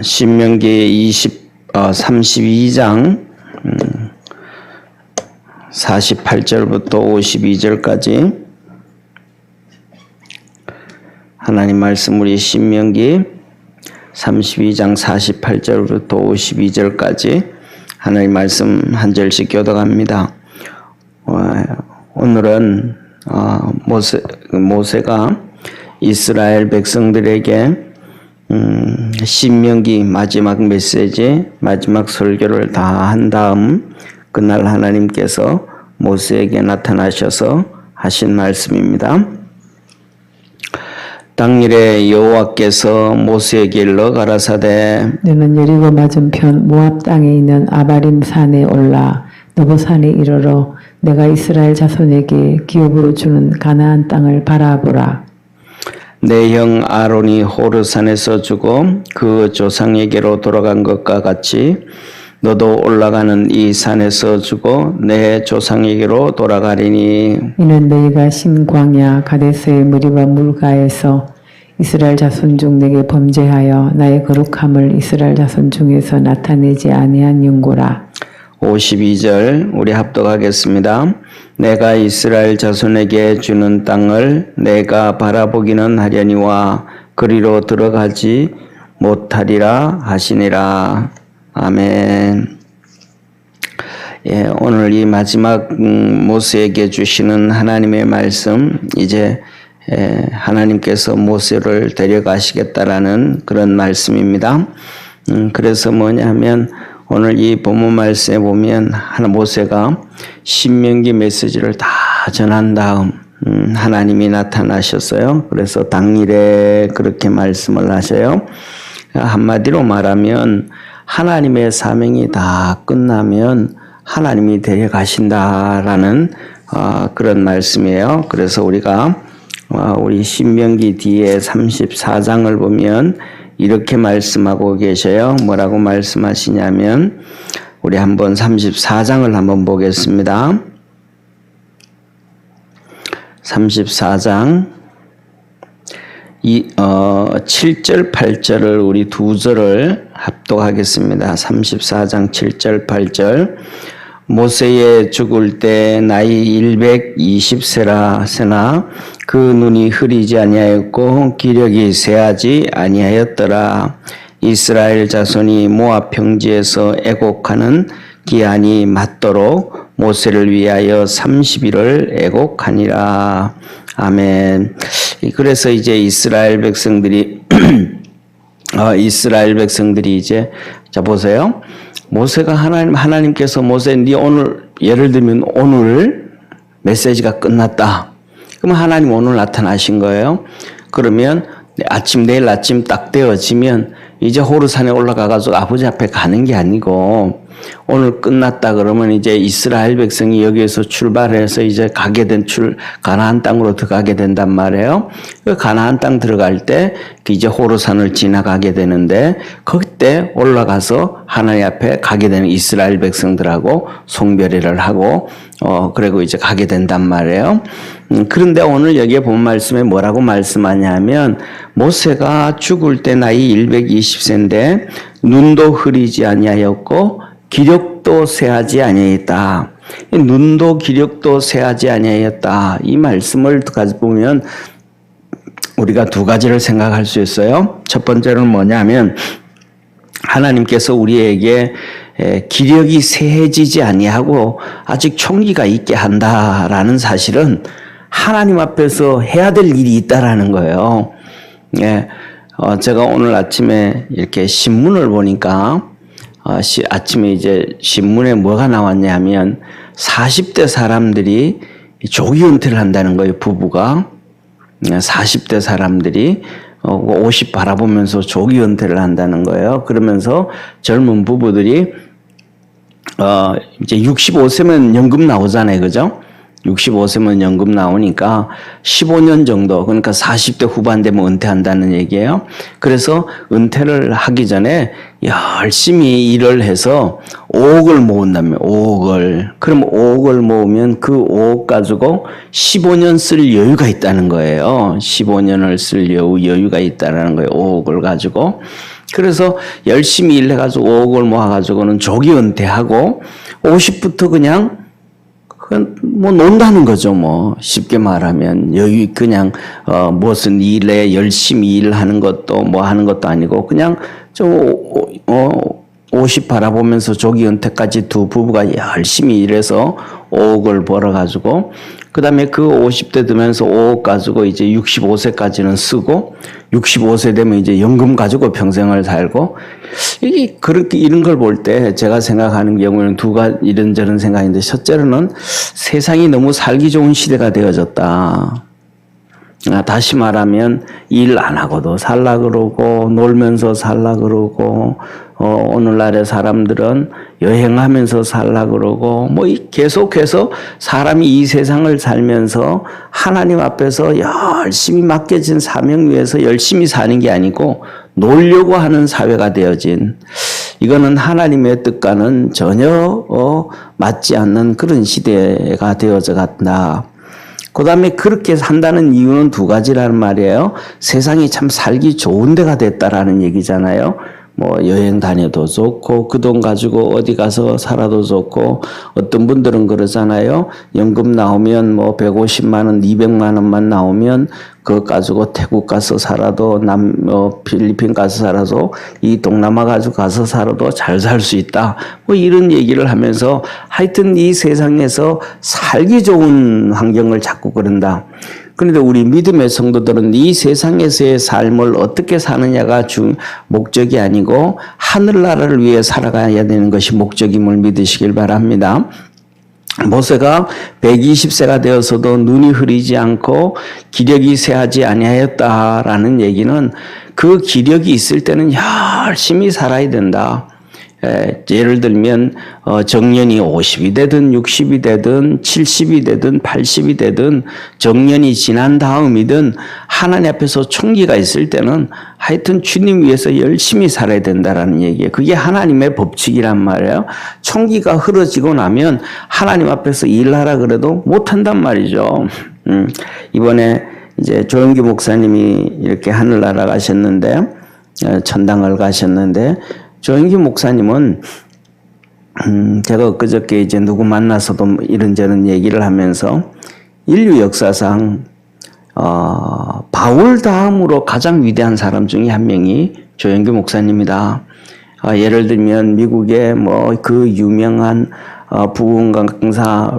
신명기 32장 48절부터 52절까지 하나님 말씀 우리 신명기 32장 48절부터 52절까지 하나님 말씀 한 절씩 교독합니다. 오늘은 모세가 이스라엘 백성들에게 신명기 마지막 메시지, 마지막 설교를 다 한 다음 그날 하나님께서 모세에게 나타나셔서 하신 말씀입니다. 당일에 여호와께서 모세에게 일러 가라사대 너는 여리고 맞은편 모압 땅에 있는 아바림 산에 올라 너보산에 이르러 내가 이스라엘 자손에게 기업으로 주는 가나안 땅을 바라보라. 내 형 아론이 호르산에서 죽어 그 조상에게로 돌아간 것과 같이 너도 올라가는 이 산에서 죽어 내 조상에게로 돌아가리니 이는 너희가 신광야 가데스의 무리와 물가에서 이스라엘 자손 중 내게 범죄하여 나의 거룩함을 이스라엘 자손 중에서 나타내지 아니한 연고라. 52절 우리 합독하겠습니다. 내가 이스라엘 자손에게 주는 땅을 내가 바라보기는 하려니와 그리로 들어가지 못하리라 하시니라. 아멘. 오늘 이 마지막 모세에게 주시는 하나님의 말씀, 이제 하나님께서 모세를 데려가시겠다라는 그런 말씀입니다. 그래서 뭐냐면 오늘 이 본문 말씀에 보면 모세가 신명기 메시지를 다 전한 다음 하나님이 나타나셨어요. 그래서 당일에 그렇게 말씀을 하셔요. 한마디로 말하면 하나님의 사명이 다 끝나면 하나님이 데려가신다라는 그런 말씀이에요. 그래서 우리가 우리 신명기 뒤에 34장을 보면 이렇게 말씀하고 계셔요. 뭐라고 말씀하시냐면 우리 한번 34장을 한번 보겠습니다. 34장 7절 8절을 우리 두 절을 합독하겠습니다. 34장 7절 8절 모세의 죽을 때 나이 120세나 그 눈이 흐리지 아니하였고 기력이 쇠하지 아니하였더라. 이스라엘 자손이 모압 평지에서 애곡하는 기한이 맞도록 모세를 위하여 30일을 애곡하니라. 아멘. 그래서 이제 이스라엘 백성들이 이제 자 보세요. 모세가 하나님께서 모세 네 오늘 예를 들면 오늘 메시지가 끝났다. 그럼 하나님 오늘 나타나신 거예요. 그러면 내일 아침 딱 되어지면 이제 호르산에 올라가가지고 아버지 앞에 가는 게 아니고 오늘 끝났다 그러면 이제 이스라엘 백성이 여기에서 출발해서 이제 가나안 땅으로 들어가게 된단 말이에요. 그 가나안 땅 들어갈 때 이제 호르산을 지나가게 되는데 그때 올라가서 하나님 앞에 가게 되는 이스라엘 백성들하고 송별회를 하고 그리고 이제 가게 된단 말이에요. 그런데 오늘 여기에 본 말씀에 뭐라고 말씀하냐면 모세가 죽을 때 나이 120세인데 눈도 흐리지 아니하였고 기력도 쇠하지 아니하였다. 눈도 기력도 쇠하지 아니하였다. 이 말씀을 보면 우리가 두 가지를 생각할 수 있어요. 첫 번째는 뭐냐면 하나님께서 우리에게 기력이 쇠해지지 아니하고 아직 총기가 있게 한다라는 사실은 하나님 앞에서 해야 될 일이 있다라는 거예요. 제가 오늘 아침에 이렇게 신문을 보니까 아침에 이제 신문에 뭐가 나왔냐면 40대 사람들이 조기 은퇴를 한다는 거예요. 부부가 40대 사람들이 50 바라보면서 조기 은퇴를 한다는 거예요. 그러면서 젊은 부부들이 이제 65세면 연금 나오잖아요. 그죠? 65세면 연금 나오니까 15년 정도, 그러니까 40대 후반 되면 은퇴한다는 얘기예요. 그래서 은퇴를 하기 전에 열심히 일을 해서 5억을 모은다면 5억을. 그럼 5억을 모으면 그 5억 가지고 15년 쓸 여유가 있다는 거예요. 15년을 쓸 여유가 있다는 거예요. 5억을 가지고. 그래서 열심히 일해가지고 5억을 모아가지고는 조기 은퇴하고 50부터 그냥 뭐 논다는 거죠. 뭐 쉽게 말하면 여유 그냥 무슨 일에 열심히 일하는 것도 뭐 하는 것도 아니고 그냥 50 바라보면서 조기 은퇴까지 두 부부가 열심히 일해서 5억을 벌어가지고 그 다음에 그 50대 되면서 5억 가지고 이제 65세까지는 쓰고 65세 되면 이제 연금 가지고 평생을 살고 이게 그렇게 이런 걸 볼 때 제가 생각하는 경우에는 두 가지 이런저런 생각인데 첫째로는 세상이 너무 살기 좋은 시대가 되어졌다. 다시 말하면 일 안 하고도 살라 그러고 놀면서 살라 그러고 오늘날의 사람들은 여행하면서 살라 그러고 뭐 계속해서 사람이 이 세상을 살면서 하나님 앞에서 열심히 맡겨진 사명 위에서 열심히 사는 게 아니고 놀려고 하는 사회가 되어진 이거는 하나님의 뜻과는 전혀 맞지 않는 그런 시대가 되어져 갔다. 그 다음에 그렇게 산다는 이유는 두 가지라는 말이에요. 세상이 참 살기 좋은 데가 됐다라는 얘기잖아요. 뭐 여행 다녀도 좋고 그 돈 가지고 어디 가서 살아도 좋고 어떤 분들은 그러잖아요. 연금 나오면 뭐 150만 원, 200만 원만 나오면 그거 가지고 태국 가서 살아도 필리핀 가서 살아도 이 동남아 가지고 가서 살아도 잘 살 수 있다. 뭐 이런 얘기를 하면서 하여튼 이 세상에서 살기 좋은 환경을 자꾸 그런다. 그런데 우리 믿음의 성도들은 이 세상에서의 삶을 어떻게 사느냐가 목적이 아니고 하늘나라를 위해 살아가야 되는 것이 목적임을 믿으시길 바랍니다. 모세가 120세가 되어서도 눈이 흐리지 않고 기력이 쇠하지 아니하였다라는 얘기는 그 기력이 있을 때는 열심히 살아야 된다. 예를 들면 정년이 50이 되든 60이 되든 70이 되든 80이 되든 정년이 지난 다음이든 하나님 앞에서 총기가 있을 때는 하여튼 주님 위해서 열심히 살아야 된다라는 얘기예요. 그게 하나님의 법칙이란 말이에요. 총기가 흐려지고 나면 하나님 앞에서 일하라 그래도 못한단 말이죠. 이번에 이제 조영기 목사님이 이렇게 하늘나라 가셨는데 천당을 가셨는데 조영기 목사님은 제가 그저께 이제 누구 만나서도 이런저런 얘기를 하면서 인류 역사상 바울 다음으로 가장 위대한 사람 중에 한 명이 조영기 목사님이다. 예를 들면 미국의 뭐 그 유명한 부흥 강사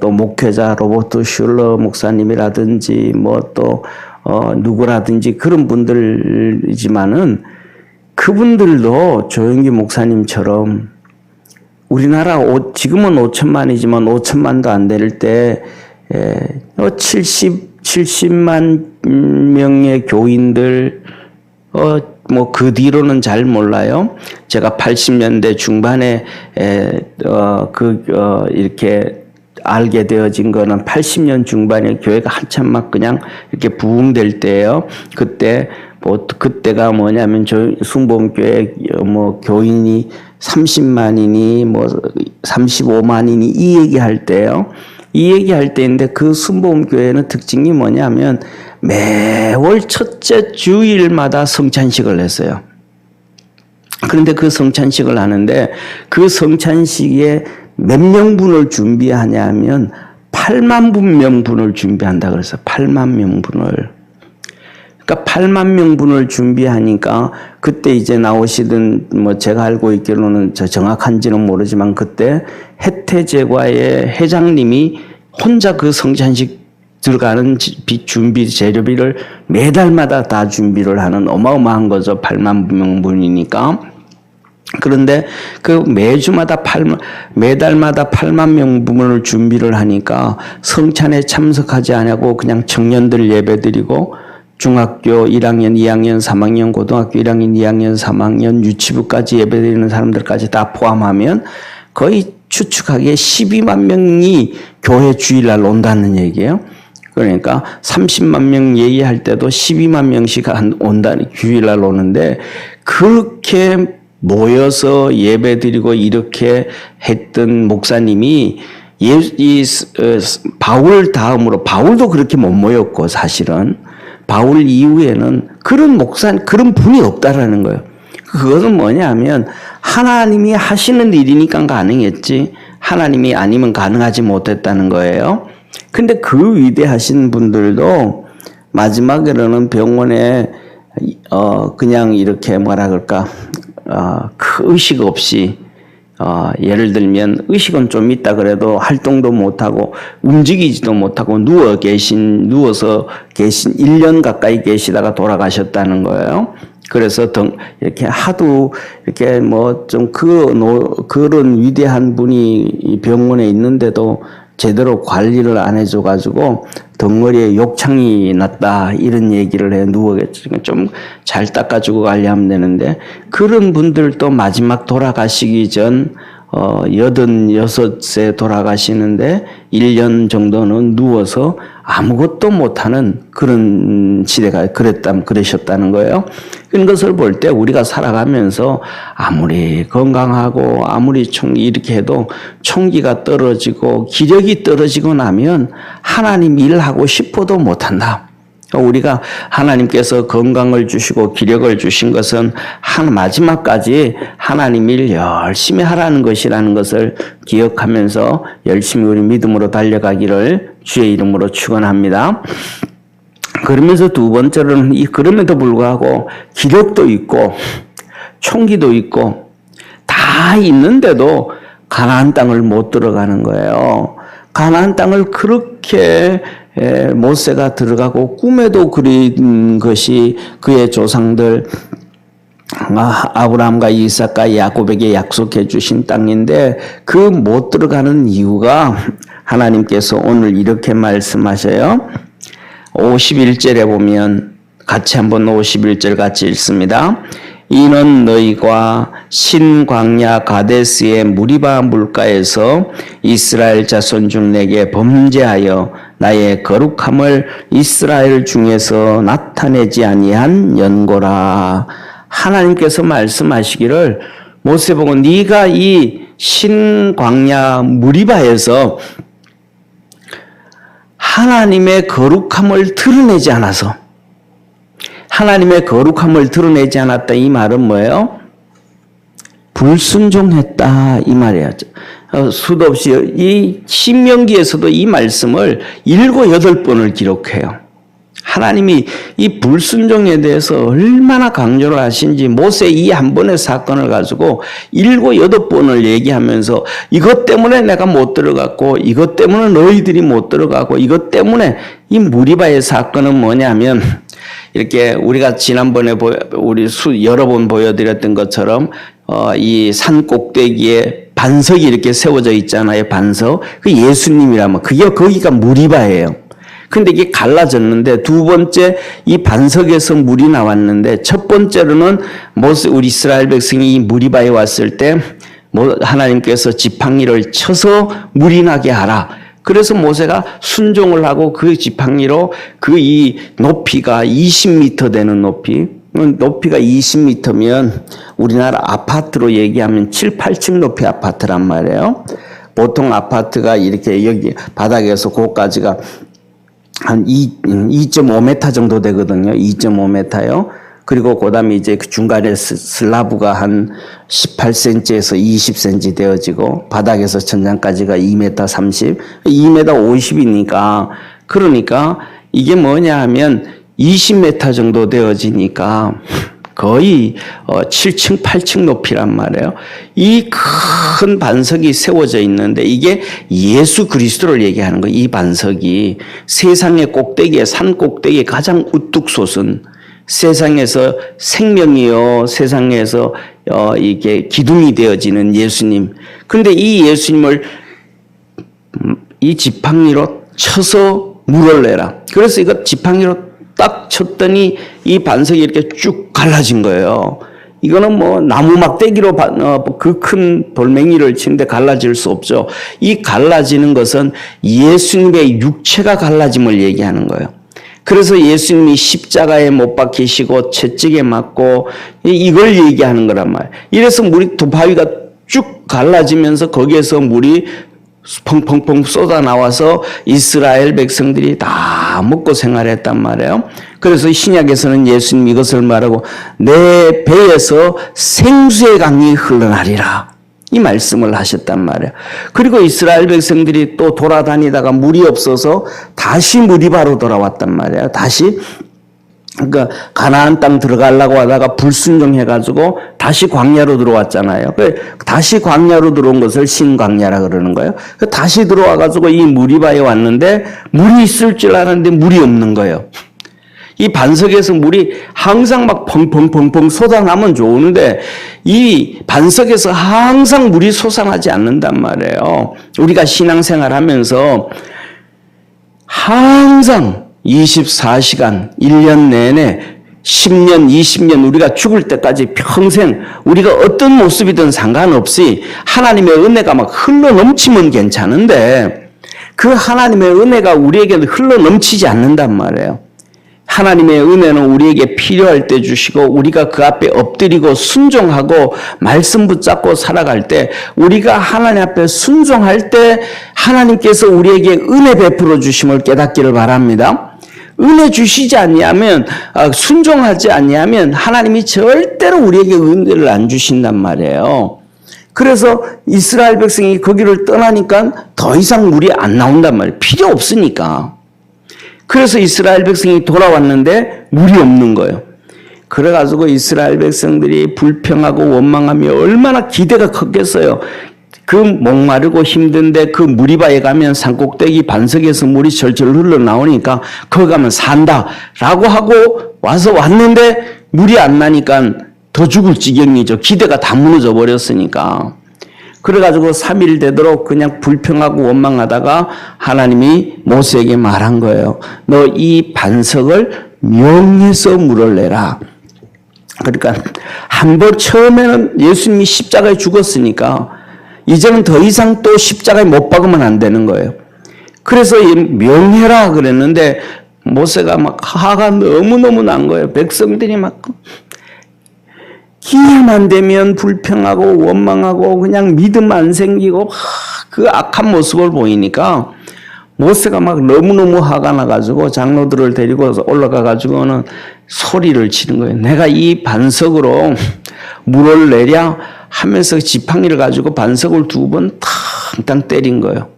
또 목회자 로버트 슐러 목사님이라든지 뭐 또 누구라든지 그런 분들이지만은 그분들도 조영기 목사님처럼 우리나라 지금은 5천만이지만 5천만도 안 될 때 70만 명의 교인들 뭐 그 뒤로는 잘 몰라요. 제가 80년대 중반에 이렇게 알게 되어진 거는 80년 중반에 교회가 한참 막 그냥 이렇게 부흥될 때예요. 그때가 뭐냐면 순복음교회 뭐 교인이 30만이니 뭐 35만이니 이 얘기할 때요. 이 얘기할 때인데 그 순복음교회는 특징이 뭐냐면 매월 첫째 주일마다 성찬식을 했어요. 그런데 그 성찬식을 하는데 그 성찬식에 몇 명분을 준비하냐면 8만 명분을 준비한다 그래서 8만 명분을. 그러니까 8만 명분을 준비하니까 그때 이제 나오시던 뭐 제가 알고 있기로는 정확한지는 모르지만 그때 해태제과의 회장님이 혼자 그 성찬식 들어가는 준비 재료비를 매달마다 다 준비를 하는 어마어마한 거죠. 8만 명분이니까. 그런데 그 매달마다 8만 명분을 준비를 하니까 성찬에 참석하지 않고 그냥 청년들 예배드리고 중학교 1학년, 2학년, 3학년, 고등학교 1학년, 2학년, 3학년, 유치부까지 예배드리는 사람들까지 다 포함하면 거의 추측하기에 12만 명이 교회 주일날 온다는 얘기예요. 그러니까 30만 명 예의할 때도 12만 명씩 온다는 주일날 오는데 그렇게 모여서 예배드리고 이렇게 했던 목사님이 바울 다음으로 바울도 그렇게 못 모였고 사실은 바울 이후에는 그런 분이 없다라는 거예요. 그것은 뭐냐면 하나님이 하시는 일이니까 가능했지 하나님이 아니면 가능하지 못했다는 거예요. 근데 그 위대하신 분들도 마지막에는 병원에 그냥 이렇게 뭐라 그럴까 그 의식 없이 예를 들면 의식은 좀 있다 그래도 활동도 못하고 움직이지도 못하고 누워서 계신 1년 가까이 계시다가 돌아가셨다는 거예요. 그래서 이렇게 하도 이렇게 뭐 좀 그런 위대한 분이 병원에 있는데도 제대로 관리를 안 해줘가지고 덩어리에 욕창이 났다 이런 얘기를 해. 누워겠지. 좀 잘 닦아주고 관리하면 되는데 그런 분들도 마지막 돌아가시기 전 86세 돌아가시는데 1년 정도는 누워서 아무것도 못하는 그런 시대가 그러셨다는 거예요. 그런 것을 볼 때 우리가 살아가면서 아무리 건강하고 아무리 이렇게 해도 총기가 떨어지고 기력이 떨어지고 나면 하나님 일하고 싶어도 못한다. 우리가 하나님께서 건강을 주시고 기력을 주신 것은 마지막까지 하나님 일 열심히 하라는 것이라는 것을 기억하면서 열심히 우리 믿음으로 달려가기를 주의 이름으로 축원합니다. 그러면서 두 번째로는 그럼에도 불구하고 기력도 있고 총기도 있고 다 있는데도 가나안 땅을 못 들어가는 거예요. 가나안 땅을 그렇게 모세가 들어가고 꿈에도 그린 것이 그의 조상들 아브라함과 이삭과 야곱에게 약속해 주신 땅인데 그 못 들어가는 이유가 하나님께서 오늘 이렇게 말씀하셔요. 51절에 보면 같이 한번 51절 같이 읽습니다. 이는 너희가 신광야 가데스의 무리바 물가에서 이스라엘 자손 중 내게 범죄하여 나의 거룩함을 이스라엘 중에서 나타내지 아니한 연고라. 하나님께서 말씀하시기를 모세 보고 네가 이 신광야 무리바에서 하나님의 거룩함을 드러내지 않아서 하나님의 거룩함을 드러내지 않았다. 이 말은 뭐예요? 불순종했다 이 말이에요. 수도 없이 이 신명기에서도 이 말씀을 7, 8번을 기록해요. 하나님이 이 불순종에 대해서 얼마나 강조를 하신지 모세 이 한 번의 사건을 가지고 7, 8번을 얘기하면서 이것 때문에 내가 못 들어갔고 이것 때문에 너희들이 못 들어가고 이것 때문에 이 무리바의 사건은 뭐냐면 이렇게 우리가 지난번에 우리 여러 번 보여드렸던 것처럼 이 산 꼭대기에 반석이 이렇게 세워져 있잖아요. 반석. 그 예수님이라면 거기가 무리바예요. 근데 이게 갈라졌는데 두 번째 이 반석에서 물이 나왔는데 첫 번째로는 우리 이스라엘 백성이 이 무리바에 왔을 때 하나님께서 지팡이를 쳐서 물이 나게 하라. 그래서 모세가 순종을 하고 그 지팡이로 이 높이가 20m 되는 높이가 20m면 우리나라 아파트로 얘기하면 7, 8층 높이 아파트란 말이에요. 보통 아파트가 이렇게 여기 바닥에서 고까지가 한 2.5m 정도 되거든요. 2.5m요. 그리고 그 다음에 이제 그 중간에 슬라브가 한 18cm에서 20cm 되어지고 바닥에서 천장까지가 2m 30, 2m 50이니까 그러니까 이게 뭐냐 하면 20m 정도 되어지니까 거의 7층, 8층 높이란 말이에요. 이 큰 반석이 세워져 있는데 이게 예수 그리스도를 얘기하는 거예요. 이 반석이 세상의 꼭대기에 산 꼭대기에 가장 우뚝 솟은 세상에서 생명이요 세상에서 이게 기둥이 되어지는 예수님. 근데 이 예수님을 이 지팡이로 쳐서 물을 내라. 그래서 이거 지팡이로 딱 쳤더니 이 반석이 이렇게 쭉 갈라진 거예요. 이거는 뭐 나무 막대기로 그 큰 돌멩이를 치는데 갈라질 수 없죠. 이 갈라지는 것은 예수님의 육체가 갈라짐을 얘기하는 거예요. 그래서 예수님이 십자가에 못 박히시고 채찍에 맞고 이걸 얘기하는 거란 말이에요. 이래서 바위가 쭉 갈라지면서 거기에서 물이 펑펑펑 쏟아 나와서 이스라엘 백성들이 다 먹고 생활했단 말이에요. 그래서 신약에서는 예수님 이것을 말하고 내 배에서 생수의 강이 흘러나리라 이 말씀을 하셨단 말이에요. 그리고 이스라엘 백성들이 또 돌아다니다가 물이 없어서 다시 무리바로 돌아왔단 말이에요. 다시 그러니까 가나안 땅 들어가려고 하다가 불순종해가지고 다시 광야로 들어왔잖아요. 다시 광야로 들어온 것을 신광야라 그러는 거예요. 다시 들어와가지고 이 무리바에 왔는데 물이 있을 줄 알았는데 물이 없는 거예요. 이 반석에서 물이 항상 막 펑펑펑펑 솟아나면 좋은데 이 반석에서 항상 물이 솟아나지 않는단 말이에요. 우리가 신앙생활 하면서 항상 24시간, 1년 내내 10년, 20년 우리가 죽을 때까지 평생 우리가 어떤 모습이든 상관없이 하나님의 은혜가 막 흘러 넘치면 괜찮은데 그 하나님의 은혜가 우리에게 흘러 넘치지 않는단 말이에요. 하나님의 은혜는 우리에게 필요할 때 주시고 우리가 그 앞에 엎드리고 순종하고 말씀 붙잡고 살아갈 때 우리가 하나님 앞에 순종할 때 하나님께서 우리에게 은혜 베풀어 주심을 깨닫기를 바랍니다. 은혜 주시지 않냐면 순종하지 않냐면 하나님이 절대로 우리에게 은혜를 안 주신단 말이에요. 그래서 이스라엘 백성이 거기를 떠나니까 더 이상 물이 안 나온단 말이에요. 필요 없으니까. 그래서 이스라엘 백성이 돌아왔는데 물이 없는 거예요. 그래가지고 이스라엘 백성들이 불평하고 원망하며 얼마나 기대가 컸겠어요. 그 목마르고 힘든데 그 무리바에 가면 산꼭대기 반석에서 물이 절절 흘러나오니까 거기 가면 산다라고 하고 왔는데 물이 안 나니까 더 죽을 지경이죠. 기대가 다 무너져 버렸으니까. 그래가지고 3일 되도록 그냥 불평하고 원망하다가 하나님이 모세에게 말한 거예요. 너 이 반석을 명해서 물을 내라. 그러니까 한 번 처음에는 예수님이 십자가에 죽었으니까 이제는 더 이상 또 십자가에 못 박으면 안 되는 거예요. 그래서 명해라 그랬는데 모세가 막 화가 너무너무 난 거예요. 백성들이 막 기회만 되면 불평하고 원망하고 그냥 믿음 안 생기고 그 악한 모습을 보이니까 모세가 막 너무너무 화가 나가지고 장로들을 데리고 올라가가지고는 소리를 치는 거예요. 내가 이 반석으로 물을 내랴 하면서 지팡이를 가지고 반석을 2번 탕탕 때린 거예요.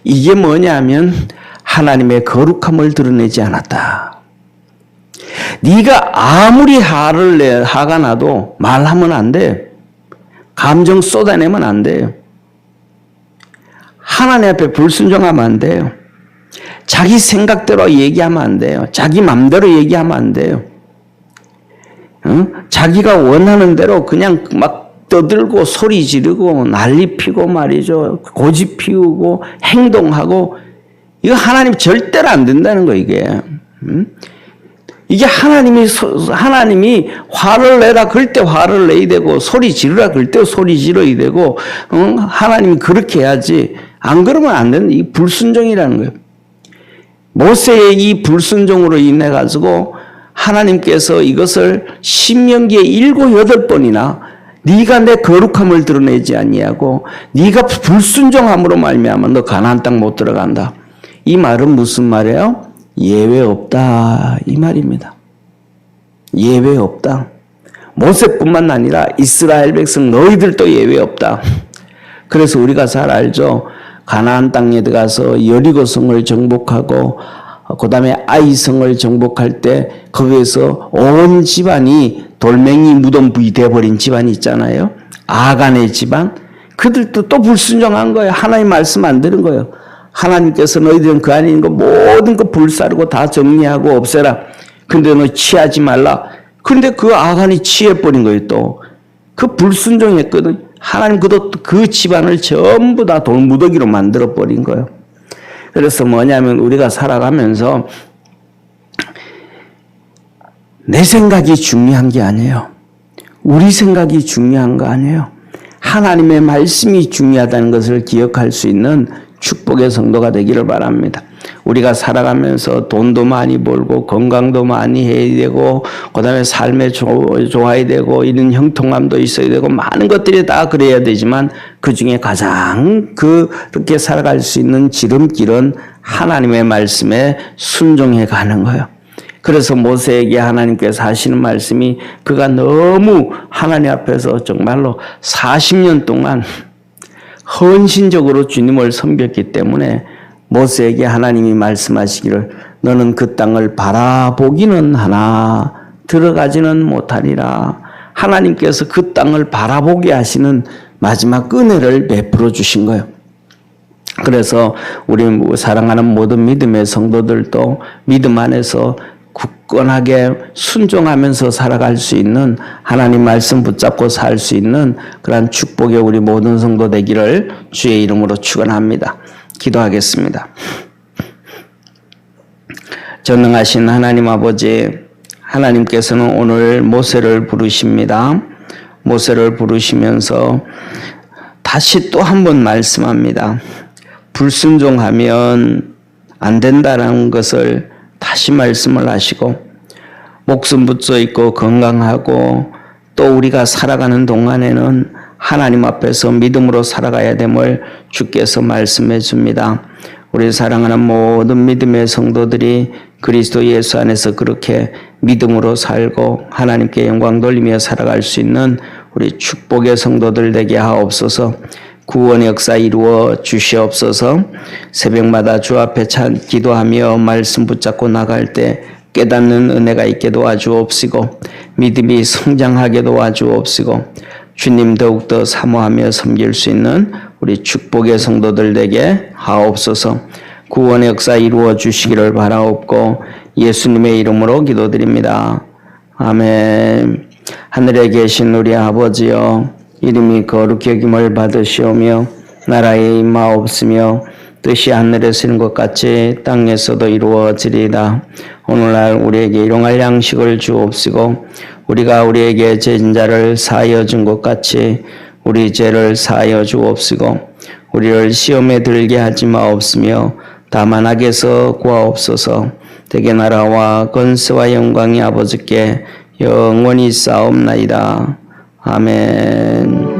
이게 뭐냐면 하나님의 거룩함을 드러내지 않았다. 네가 아무리 화가 나도 말하면 안 돼. 감정 쏟아내면 안 돼요. 하나님 앞에 불순종하면 안 돼요. 자기 생각대로 얘기하면 안 돼요. 자기 맘대로 얘기하면 안 돼요. 자기가 원하는 대로 그냥 막 떠들고 소리 지르고 난리 피고 말이죠. 고집 피우고 행동하고 이거 하나님 절대로 안 된다는 거 이게. 이게 하나님이 화를 내라 그럴 때 화를 내야 되고 소리 지르라 그럴 때 소리 지르야 되고 하나님이 그렇게 해야지 안 그러면 안 되는 이 불순종이라는 거예요. 모세의 이 불순종으로 인해 가지고 하나님께서 이것을 신명기에 7, 8번이나 네가 내 거룩함을 드러내지 아니하고 네가 불순종함으로 말미암아 너 가나안 땅 못 들어간다. 이 말은 무슨 말이에요? 예외 없다 이 말입니다. 예외 없다. 모세뿐만 아니라 이스라엘 백성 너희들도 예외 없다. 그래서 우리가 잘 알죠. 가나안 땅에 들어가서 여리고성을 정복하고 그 다음에 아이성을 정복할 때 거기에서 온 집안이 돌멩이 무덤이 되어버린 집안이 있잖아요. 아간의 집안. 그들도 또 불순종한 거예요. 하나님 말씀 안 들은 거예요. 하나님께서 너희들은 그 안에 있는 거 모든 거 불사르고 다 정리하고 없애라. 근데 너 취하지 말라. 근데 그 아간이 취해버린 거예요 또. 그 불순종했거든. 하나님 그 집안을 전부 다 돌무더기로 만들어버린 거예요. 그래서 뭐냐면 우리가 살아가면서 내 생각이 중요한 게 아니에요. 우리 생각이 중요한 거 아니에요. 하나님의 말씀이 중요하다는 것을 기억할 수 있는 축복의 성도가 되기를 바랍니다. 우리가 살아가면서 돈도 많이 벌고 건강도 많이 해야 되고 그다음에 삶에 좋아야 되고 이런 형통함도 있어야 되고 많은 것들이 다 그래야 되지만 그중에 가장 그렇게 살아갈 수 있는 지름길은 하나님의 말씀에 순종해 가는 거예요. 그래서 모세에게 하나님께서 하시는 말씀이 그가 너무 하나님 앞에서 정말로 40년 동안 헌신적으로 주님을 섬겼기 때문에 모세에게 하나님이 말씀하시기를 너는 그 땅을 바라보기는 하나 들어가지는 못하리라. 하나님께서 그 땅을 바라보게 하시는 마지막 은혜를 베풀어 주신 거예요. 그래서 우리 사랑하는 모든 믿음의 성도들도 믿음 안에서 굳건하게 순종하면서 살아갈 수 있는 하나님 말씀 붙잡고 살 수 있는 그러한 축복의 우리 모든 성도 되기를 주의 이름으로 축원합니다. 기도하겠습니다. 전능하신 하나님 아버지, 하나님께서는 오늘 모세를 부르십니다. 모세를 부르시면서 다시 또 한 번 말씀합니다. 불순종하면 안 된다는 것을 다시 말씀을 하시고 목숨 붙어 있고 건강하고 또 우리가 살아가는 동안에는 하나님 앞에서 믿음으로 살아가야 됨을 주께서 말씀해 줍니다. 우리 사랑하는 모든 믿음의 성도들이 그리스도 예수 안에서 그렇게 믿음으로 살고 하나님께 영광 돌리며 살아갈 수 있는 우리 축복의 성도들 되게 하옵소서. 구원의 역사 이루어 주시옵소서. 새벽마다 주 앞에 기도하며 말씀 붙잡고 나갈 때 깨닫는 은혜가 있게 도와주옵시고 믿음이 성장하게 도와주옵시고 주님 더욱더 사모하며 섬길 수 있는 우리 축복의 성도들 되게 하옵소서. 구원의 역사 이루어 주시기를 바라옵고 예수님의 이름으로 기도드립니다. 아멘. 하늘에 계신 우리 아버지여, 이름이 거룩히 여김을 받으시오며 나라에 임하옵시며 뜻이 하늘에서 이룬 것 같이 땅에서도 이루어지리이다. 오늘날 우리에게 일용할 양식을 주옵시고 우리가 우리에게 죄진 자를 사하여 준 것 같이 우리 죄를 사하여 주옵시고 우리를 시험에 들게 하지 마옵시며 다만 악에서 구하옵소서. 대개 나라와 권세와 영광이 아버지께 영원히 싸움나이다. 아멘.